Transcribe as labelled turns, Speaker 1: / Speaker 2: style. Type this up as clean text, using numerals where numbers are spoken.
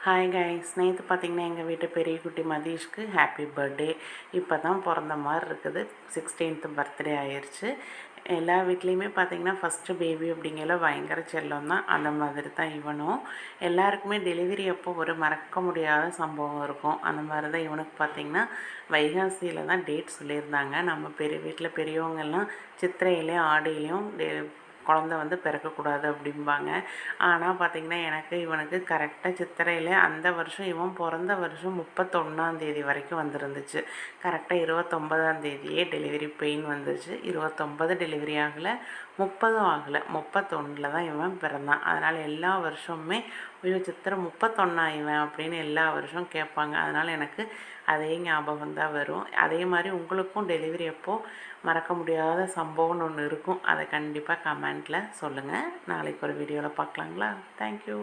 Speaker 1: Hi guys, நேற்று பார்த்தீங்கன்னா எங்கள் வீட்டு பெரிய குட்டி மதீஷ்க்கு ஹாப்பி பர்த்டே. இப்போ தான் பிறந்த மாதிரி இருக்குது. 16th பர்த்டே ஆயிடுச்சு. எல்லா வீட்லேயுமே பார்த்திங்கன்னா ஃபஸ்ட்டு பேபி அப்படிங்கிற பயங்கர செல்லம் தான். அந்த மாதிரி தான் இவனும். எல்லாருக்குமே டெலிவரி அப்போ ஒரு மறக்க முடியாத சம்பவம் இருக்கும். அந்த மாதிரி தான் இவனுக்கு பார்த்திங்கன்னா வைகாசியில் தான் டேட் சொல்லியிருந்தாங்க. நம்ம பெரிய வீட்டில் பெரியவங்கெல்லாம் சித்திரையிலையும் ஆடியிலையும் குழந்த வந்து பிறக்கக்கூடாது அப்படிம்பாங்க. ஆனால் பார்த்திங்கன்னா இவனுக்கு கரெக்டாக சித்திரையில் அந்த வருஷம் இவன் பிறந்த வருஷம் 31ஆந்தேதி வரைக்கும் வந்துருந்துச்சு. கரெக்டாக 29ஆந்தேதியே டெலிவரி பெயின் வந்துச்சு. 29 டெலிவரி ஆகலை, 30 ஆகலை, 31 தான் இவன் பிறந்தான். அதனால் எல்லா வருஷமுமே இவன் சித்திரை 31 இவன் அப்படின்னு எல்லா வருஷம் கேட்பாங்க. அதனால் எனக்கு அதே ஞாபகம் தான் வரும். அதே மாதிரி உங்களுக்கும் டெலிவரி அப்போது மறக்க முடியாத சம்பவம்னு ஒன்று இருக்கும். அதை கண்டிப்பாக கமெண்ட்டில் சொல்லுங்கள். நாளைக்கு ஒரு வீடியோவில் பார்க்கலாங்களா? தேங்க்யூ.